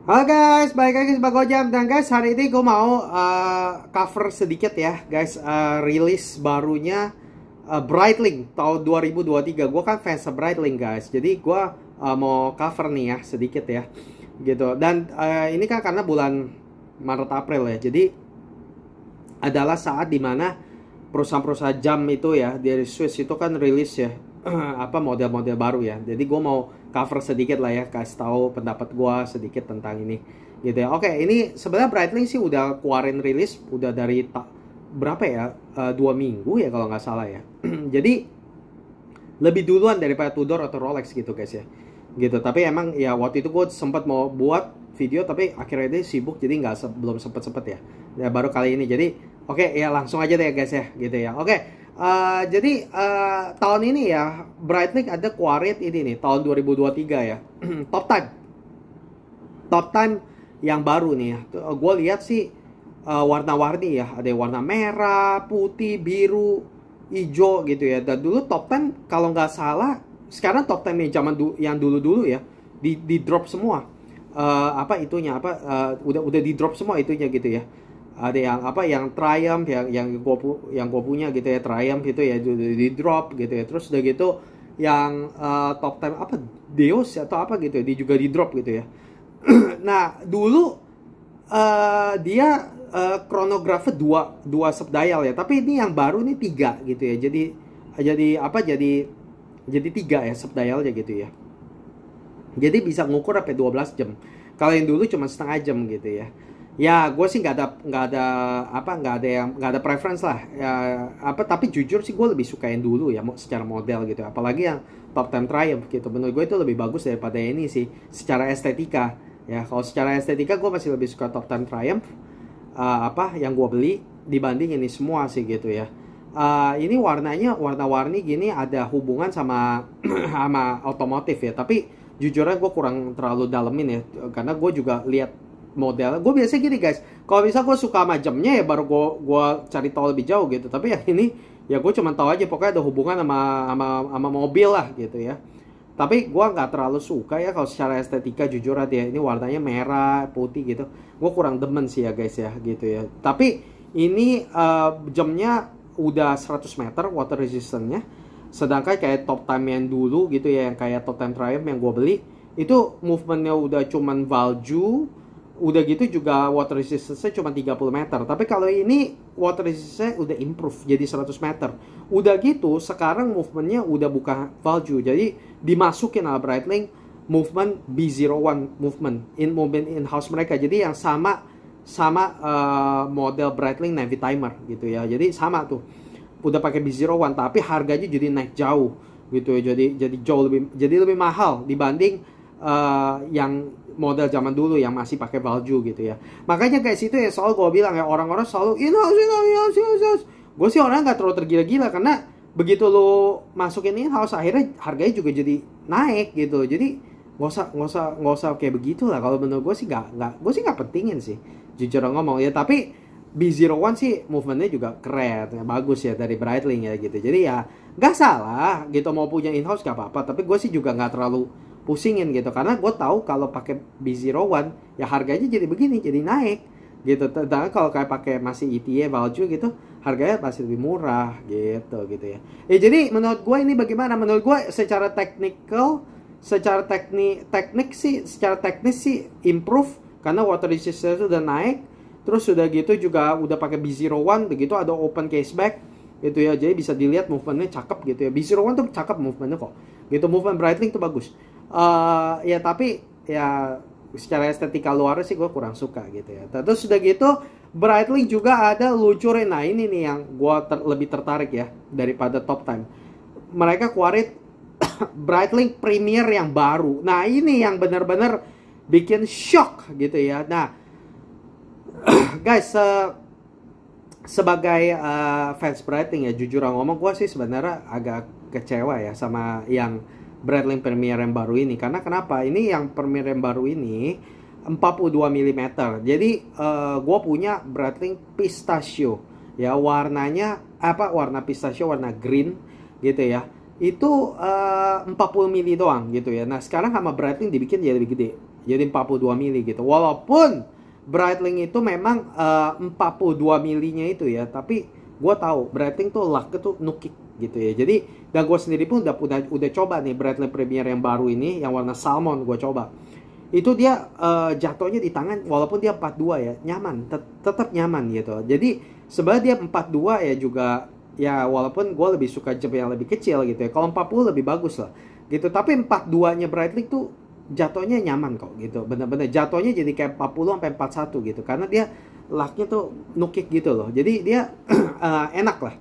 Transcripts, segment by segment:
Halo guys, balik lagi sama Gojam. Dan guys, hari ini gue mau cover sedikit ya guys, rilis barunya Breitling tahun 2023. Gue kan fans Breitling guys, jadi gue mau cover nih ya sedikit ya gitu. Dan ini kan karena bulan Maret April ya, jadi adalah saat dimana perusahaan-perusahaan jam itu ya dari Swiss itu kan rilis ya apa model-model baru ya. Jadi gue mau cover sedikit lah ya, kasih tahu pendapat gue sedikit tentang ini gitu ya. Oke, ini sebenarnya Breitling sih udah keluarin rilis udah dari berapa ya, 2 minggu ya kalau nggak salah ya. Jadi lebih duluan daripada Tudor atau Rolex gitu guys ya gitu. Tapi emang ya waktu itu gue sempat mau buat video tapi akhirnya dia sibuk, jadi belum sempet ya. Ya baru kali ini. Jadi oke ya langsung aja deh guys ya gitu ya. Oke. Jadi tahun ini ya Breitling ada keluarin ini nih tahun 2023 ya. Top time yang baru nih ya. Gue lihat sih warna-warni ya, ada yang warna merah, putih, biru, hijau gitu ya. Dan dulu top 10 kalau nggak salah, sekarang top 10 yang dulu-dulu ya di drop semua. Udah di drop semua itunya gitu ya. Ada yang yang Triumph yang gue punya gitu ya, Triumph itu ya di drop gitu ya. Terus udah gitu yang top 10 apa Deus atau apa gitu ya, juga di drop gitu ya. Nah dulu dia chronographer dua subdial ya, tapi ini yang baru ini 3 gitu ya. Jadi 3 ya subdialnya gitu ya. Jadi bisa ngukur sampai 12 jam. Kalau yang dulu cuma setengah jam gitu ya. Ya gue sih nggak ada preference lah ya, tapi jujur sih gue lebih suka yang dulu ya secara model gitu, apalagi yang top 10 Triumph gitu. Menurut gue itu lebih bagus daripada ini sih secara estetika ya. Kalau secara estetika gue masih lebih suka top 10 Triumph yang gue beli dibanding ini semua sih gitu ya. Ini warnanya warna-warni gini ada hubungan sama sama otomotif ya, tapi jujurnya gue kurang terlalu dalemin ya, karena gue juga lihat model. Gue biasa gini guys, kalau bisa gue suka sama jamnya ya baru gue cari tahu lebih jauh gitu. Tapi yang ini ya gue cuma tahu aja pokoknya ada hubungan sama mobil lah gitu ya. Tapi gue nggak terlalu suka ya kalau secara estetika, jujur aja ya. Ini warnanya merah putih gitu, gue kurang demen sih ya guys ya gitu ya. Tapi ini jamnya udah 100 meter water resistance-nya. Sedangkan kayak top time yang dulu gitu ya, yang kayak top time Triumph yang gue beli itu movementnya udah cuman value. Udah gitu juga water resistance-nya cuma 30 meter. Tapi kalau ini water resistance-nya udah improve jadi 100 meter. Udah gitu sekarang movementnya udah bukan value. Jadi dimasukin ala Breitling movement B01 movement in-house mereka. Jadi yang sama model Breitling Navy Timer gitu ya. Jadi sama tuh. Udah pakai B01 tapi harganya jadi naik jauh gitu ya. Jadi jauh lebih mahal dibanding yang model zaman dulu yang masih pakai value gitu ya. Makanya guys itu ya soal gue bilang ya, orang-orang selalu in-house. Gue sih orang nggak terlalu tergila-gila, karena begitu lo masukin in-house akhirnya harganya juga jadi naik gitu. Jadi nggak usah kayak begitulah. Kalau menurut gue sih gue sih nggak pentingin sih, jujur ngomong ya. Tapi B01 sih movementnya juga keren, ya, bagus ya dari Breitling ya gitu. Jadi ya nggak salah gitu mau punya in-house gak apa-apa. Tapi gue sih juga nggak terlalu pusingin gitu, karena gue tahu kalau pakai B01 ya harganya jadi begini, jadi naik gitu. Sedangkan kalau kayak pakai masih ETA value gitu harganya masih lebih murah gitu ya. Jadi menurut gue ini bagaimana? Menurut gue secara teknik sih improve karena water resistance udah naik. Terus sudah gitu juga udah pakai B01 begitu, ada open caseback gitu ya, jadi bisa dilihat movementnya cakep gitu ya. B01 tuh cakep movementnya kok gitu, movement Breitling tuh bagus. Ya tapi ya secara estetika luar sih gue kurang suka gitu ya. Terus sudah gitu Breitling juga ada luncurin, nah ini nih yang gue lebih tertarik ya daripada top time. Mereka keluarin Breitling Premier yang baru. Nah ini yang benar-benar bikin shock gitu ya. Nah guys, sebagai fans Breitling ya, jujur ngomong gue sih sebenarnya agak kecewa ya sama yang Breitling Premier yang baru ini. Karena kenapa? Ini yang Premier yang baru ini 42 mm. Jadi gue punya Breitling Pistachio ya, warnanya warna pistachio, warna green gitu ya. Itu 40 mili doang gitu ya. Nah sekarang sama Breitling dibikin jadi lebih gede jadi 42 mili gitu. Walaupun Breitling itu memang 42 milinya itu ya, tapi gue tahu Breitling tuh lucknya tuh nukik gitu ya. Jadi dan gue sendiri pun udah coba nih Breitling Premier yang baru ini, yang warna salmon gue coba. Itu dia jatuhnya di tangan walaupun dia 42 ya, nyaman, tetap nyaman gitu. Jadi sebenarnya dia 42 ya juga ya, walaupun gue lebih suka jam yang lebih kecil gitu ya. Kalau 40 lebih bagus lah gitu. Tapi 42-nya Breitling tuh jatuhnya nyaman kok gitu. Bener-bener jatuhnya jadi kayak 40 sampai 41 gitu. Karena dia laknya tuh nukik gitu loh. Jadi dia enak lah.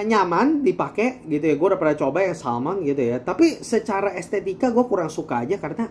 Nyaman dipakai gitu ya. Gue udah pernah coba yang salmon gitu ya. Tapi secara estetika gue kurang suka aja karena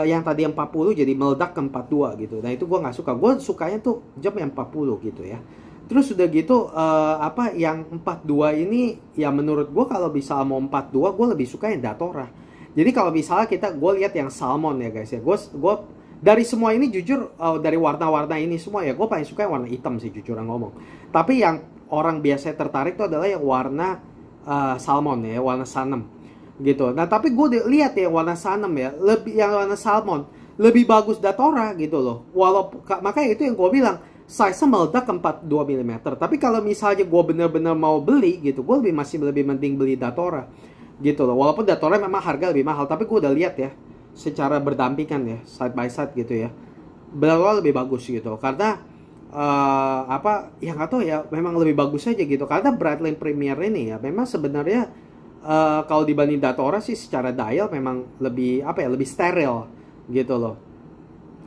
yang tadi yang 40 jadi meledak ke 42 gitu. Nah itu gue nggak suka. Gue sukanya tuh jam yang 40 gitu ya. Terus udah gitu yang 42 ini ya menurut gue kalau bisa mau 42 gue lebih suka yang Datora. Jadi kalau misalnya gue lihat yang salmon ya guys ya. Gue dari semua ini jujur dari warna-warna ini semua ya gue paling suka yang warna hitam sih jujur ngomong. Tapi yang orang biasa tertarik itu adalah yang warna salmon ya, warna sanem gitu. Nah tapi gue lihat ya warna sanem ya, yang warna salmon lebih bagus Datora gitu loh. Walaupun makanya itu yang gue bilang size-nya meledak ke 42 mm. Tapi kalau misalnya gue bener-bener mau beli gitu, gue masih lebih mending beli Datora gitu loh. Walaupun Datora memang harga lebih mahal, tapi gue udah lihat ya secara berdampingan ya, side by side gitu ya, Datora lebih bagus gitu. Karena ya nggak tahu ya, memang lebih bagus aja gitu. Karena Breitling Premier ini ya memang sebenarnya kalau dibanding Datora sih secara dial memang lebih lebih steril gitu loh.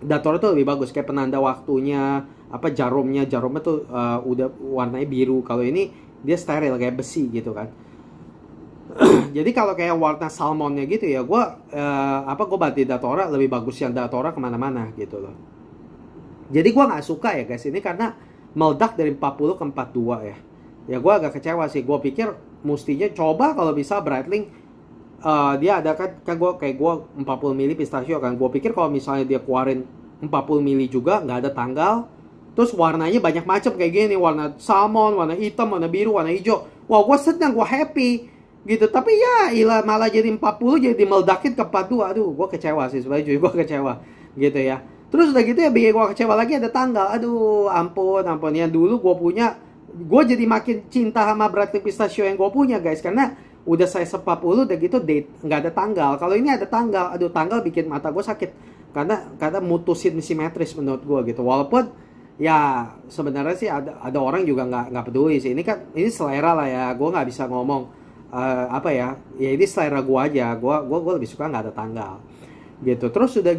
Datora tuh lebih bagus kayak penanda waktunya, jarumnya tuh udah warnanya biru. Kalau ini dia steril kayak besi gitu kan. Jadi kalau kayak warna salmonnya gitu ya, gue bantu Datora, lebih bagus yang Datora kemana-mana gitu loh. Jadi gue nggak suka ya guys ini karena meledak dari 40 ke 42 ya. Ya gue agak kecewa sih. Gue pikir mestinya coba kalau bisa Breitling dia ada kan gue 40 mili pistachio kan. Gue pikir kalau misalnya dia keluarin 40 mili juga nggak ada tanggal, terus warnanya banyak macam kayak gini, warna salmon, warna hitam, warna biru, warna hijau. Wah gue senang, gue happy gitu. Tapi ya malah jadi 40 jadi meledakin ke 42. Aduh gue kecewa sih sebenarnya, gue kecewa gitu ya. Terus udah gitu ya bikin gue kecewa lagi ada tanggal. Aduh ampun yang dulu gue punya, gue jadi makin cinta sama Breitling pistachio yang gue punya guys, karena udah size 40 udah gitu date nggak ada tanggal. Kalau ini ada tanggal, aduh tanggal bikin mata gue sakit karena mutusin simetris menurut gue gitu. Walaupun ya sebenarnya sih ada orang juga nggak peduli sih. Ini selera lah ya, gue nggak bisa ngomong ya ini selera gue aja. Gue lebih suka nggak ada tanggal gitu. Terus udah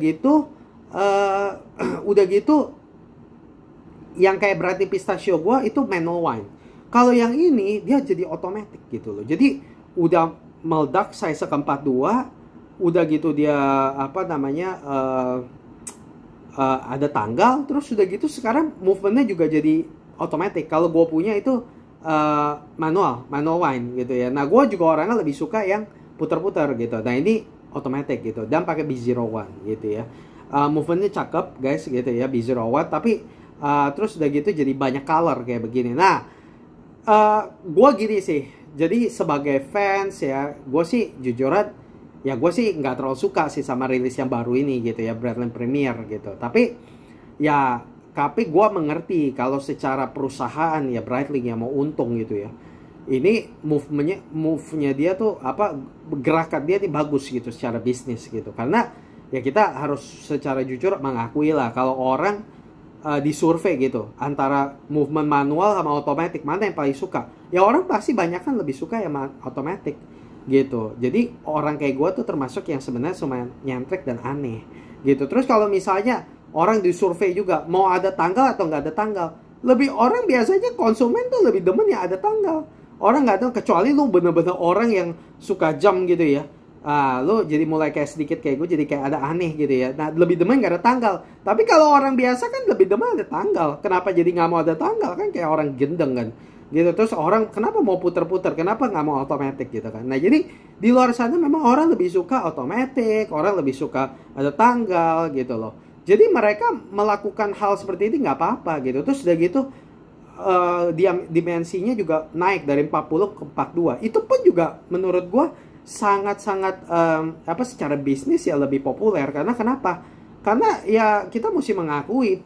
gitu yang kayak Breitling pistachio gue itu manual wine. Kalau yang ini dia jadi otomatis gitu loh. Jadi udah meledak size ke 42, udah gitu dia ada tanggal, terus udah gitu sekarang movementnya juga jadi otomatis. Kalau gue punya itu manual wine gitu ya. Nah gue juga orangnya lebih suka yang putar-putar gitu. Nah ini otomatis gitu dan pakai B01 gitu ya. Movementnya cakep guys gitu ya, B01 tapi terus udah gitu jadi banyak color kayak begini. Nah gue gini sih, jadi sebagai fans ya, gue sih jujuran ya gue sih nggak terlalu suka sih sama rilis yang baru ini gitu ya, Breitling Premier gitu. Tapi gue mengerti kalau secara perusahaan ya Breitling yang mau untung gitu ya. Ini move-nya dia tuh gerakan dia nih bagus gitu secara bisnis gitu. Karena ya kita harus secara jujur mengakui lah kalau orang disurvei gitu antara movement manual sama otomatis mana yang paling suka, ya orang pasti banyak kan lebih suka yang otomatis gitu. Jadi orang kayak gue tuh termasuk yang sebenarnya cuma nyentrik dan aneh gitu. Terus kalau misalnya orang disurvei juga mau ada tanggal atau nggak ada tanggal, lebih orang biasanya konsumen tuh lebih demen ya ada tanggal. Orang nggak tahu, kecuali lu bener-bener orang yang suka jam gitu ya. Lo jadi mulai kayak sedikit kayak gue jadi kayak ada aneh gitu ya. Nah lebih demen gak ada tanggal. Tapi kalau orang biasa kan lebih demen ada tanggal. Kenapa jadi nggak mau ada tanggal, kan kayak orang gendeng kan gitu. Terus orang kenapa mau puter-puter, kenapa nggak mau otomatis gitu kan. Nah jadi di luar sana memang orang lebih suka otomatis, orang lebih suka ada tanggal gitu loh. Jadi mereka melakukan hal seperti ini nggak apa-apa gitu. Terus udah gitu dimensinya juga naik dari 40 ke 42. Itu pun juga menurut gue sangat-sangat secara bisnis ya lebih populer. Karena kenapa? Karena ya kita mesti mengakui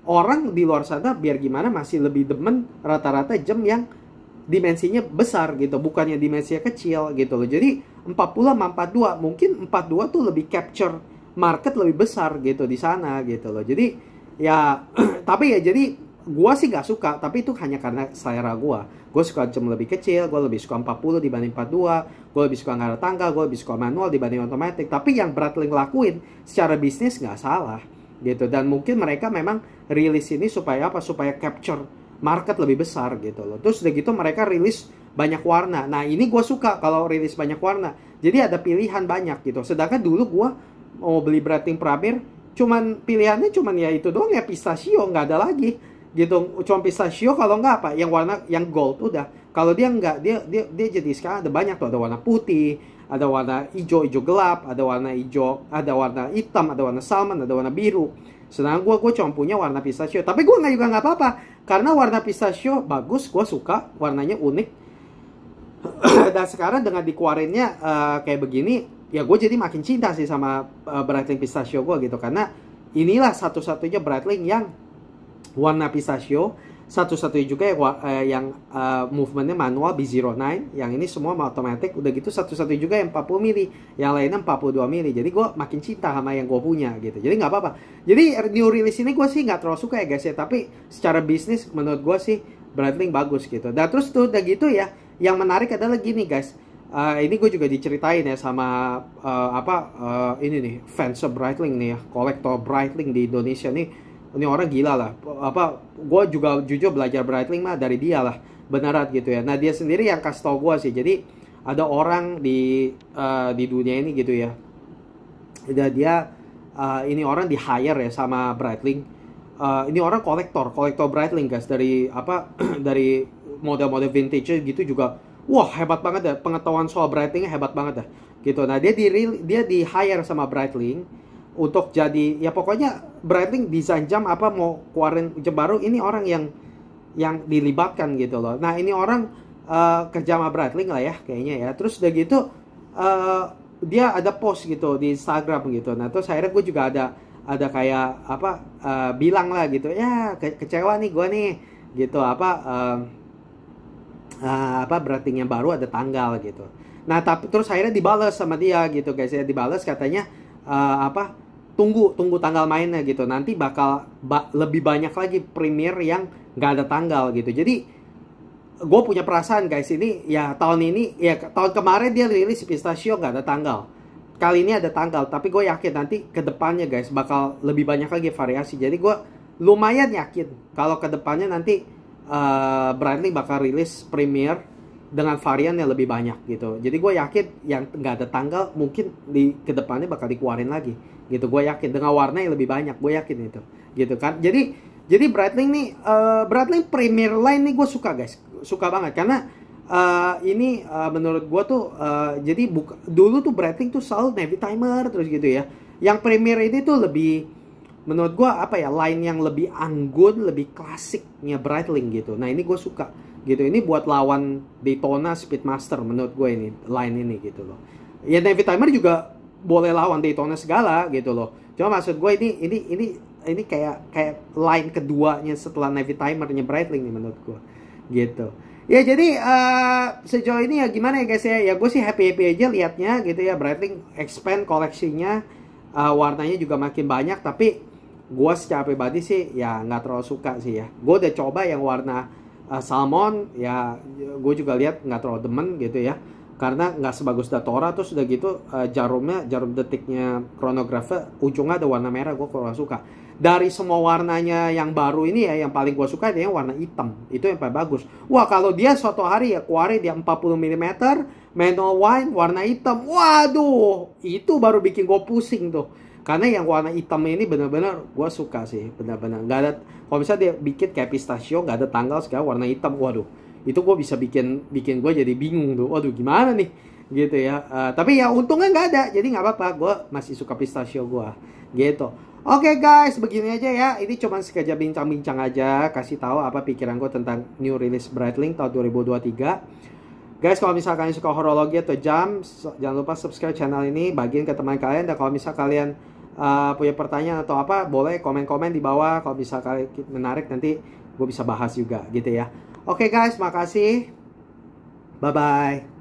orang di luar sana biar gimana masih lebih demen rata-rata jam yang dimensinya besar gitu, bukannya dimensinya kecil gitu loh. Jadi 40 sama 42, mungkin 42 tuh lebih capture market lebih besar gitu di sana gitu loh. Jadi ya tapi ya jadi gua sih nggak suka, tapi itu hanya karena selera gua. Gua suka jam lebih kecil, gua lebih suka 40 dibanding 42, gua lebih suka nggak ada tanggal, gua lebih suka manual dibanding otomatis. Tapi yang Breitling lakuin secara bisnis nggak salah gitu, dan mungkin mereka memang rilis ini supaya apa? Supaya capture market lebih besar gitu loh. Terus udah gitu mereka rilis banyak warna. Nah ini gue suka kalau rilis banyak warna. Jadi ada pilihan banyak gitu. Sedangkan dulu gue mau beli Breitling Premier, pilihannya cuman ya itu doang ya, pistachio, nggak ada lagi gitu. Cuma pistachio, kalau nggak apa yang warna yang gold udah. Kalau dia nggak, dia jadi sekarang ada banyak tuh, ada warna putih, ada warna hijau gelap, ada warna hijau, ada warna hitam, ada warna salmon, ada warna biru. Sedangkan gue cuma punya warna pistachio. Tapi gue juga nggak apa-apa, karena warna pistachio bagus, gue suka, warnanya unik. Dan sekarang dengan dikeluarinnya kayak begini, ya gue jadi makin cinta sih sama Breitling pistachio gue gitu. Karena inilah satu-satunya Breitling yang warna pistachio, satu-satunya juga yang movementnya manual B09, yang ini semua automatic. Udah gitu satu-satunya juga yang 40 mili, yang lainnya 42 mili. Jadi gue makin cinta sama yang gue punya gitu. Jadi nggak apa-apa. Jadi new release ini gue sih nggak terlalu suka ya guys ya, tapi secara bisnis menurut gue sih Breitling bagus gitu. Dan terus tuh udah gitu ya, yang menarik adalah gini guys. Ini gue juga diceritain ya sama ini nih fans Breitling nih ya, kolektor Breitling di Indonesia nih. Ini orang gila lah. Gue juga jujur belajar Breitling mah dari dia lah, beneran gitu ya. Nah dia sendiri yang kasih tau gue sih. Jadi ada orang di dunia ini gitu ya. Ini orang di hire ya sama Breitling. Ini orang kolektor Breitling guys, dari dari model-model vintage gitu juga. Wah hebat banget ya, pengetahuan soal Breitlingnya hebat banget ya gitu. Nah dia di hire sama Breitling untuk jadi ya pokoknya Breitling desain jam mau keluarin jam baru, ini orang yang dilibatkan gitu loh. Nah ini orang kerja sama Breitling lah ya kayaknya ya. Terus udah gitu dia ada post gitu di Instagram gitu. Nah terus akhirnya gue juga ada kayak bilang lah gitu ya, kecewa nih gue nih gitu Breitling yang baru ada tanggal gitu. Nah tapi terus akhirnya dibales sama dia gitu guys ya, dibales katanya tunggu tanggal mainnya gitu, nanti bakal lebih banyak lagi Premier yang nggak ada tanggal gitu. Jadi gue punya perasaan guys, ini ya tahun kemarin dia rilis pistachio nggak ada tanggal, kali ini ada tanggal. Tapi gue yakin nanti kedepannya guys bakal lebih banyak lagi variasi. Jadi gue lumayan yakin kalau kedepannya nanti Breitling bakal rilis Premier dengan varian yang lebih banyak gitu. Jadi gue yakin yang nggak ada tanggal mungkin di kedepannya bakal dikeluarin lagi gitu. Gue yakin dengan warna yang lebih banyak, gue yakin itu gitu kan. Jadi Breitling nih Breitling Premier Line nih gue suka guys, suka banget. Karena ini menurut gue tuh jadi dulu tuh Breitling tuh selalu Navy Timer terus gitu ya. Yang Premier ini tuh lebih, menurut gue line yang lebih anggun, lebih klasiknya Breitling gitu. Nah ini gue suka gitu. Ini buat lawan Daytona Speedmaster menurut gue ini line ini gitu loh. Ya Navy Timer juga boleh lawan Daytona segala gitu loh. Cuma maksud gue ini kayak line keduanya setelah Navy Timernya Breitling nih menurut gue gitu. Ya jadi sejauh ini ya gimana ya guys ya. Ya gue sih happy aja liatnya gitu ya. Breitling expand koleksinya, warnanya juga makin banyak. Tapi gue secara pribadi sih ya nggak terlalu suka sih ya. Gue udah coba yang warna salmon ya, gue juga lihat nggak terlalu demen gitu ya, karena nggak sebagus Datora. Terus udah gitu jarum detiknya chronographer ujungnya ada warna merah, gue kurang suka. Dari semua warnanya yang baru ini ya, yang paling gue suka dia yang warna hitam, itu yang paling bagus. Wah kalau dia suatu hari ya keluarin dia 40 mm manual wine warna hitam, waduh itu baru bikin gue pusing tuh. Karena yang warna hitam ini benar-benar gue suka sih, benar-benar nggak ada. Kalau misalnya dia bikin kayak pistachio nggak ada tanggal segala warna hitam, waduh itu gue bisa bikin gue jadi bingung tuh, waduh gimana nih gitu ya. Tapi ya untungnya nggak ada, jadi nggak apa-apa, gue masih suka pistachio gue gitu. Oke guys, begini aja ya. Ini cuma sekejap bincang-bincang aja, kasih tahu apa pikiran gue tentang new release Breitling tahun 2023. Guys, kalau misalkan kalian suka horologi atau jam, jangan lupa subscribe channel ini, bagiin ke teman kalian. Dan kalau misal kalian punya pertanyaan atau apa, boleh komen-komen di bawah. Kalau misal kalian menarik, nanti gue bisa bahas juga gitu ya. Oke guys, makasih. Bye-bye.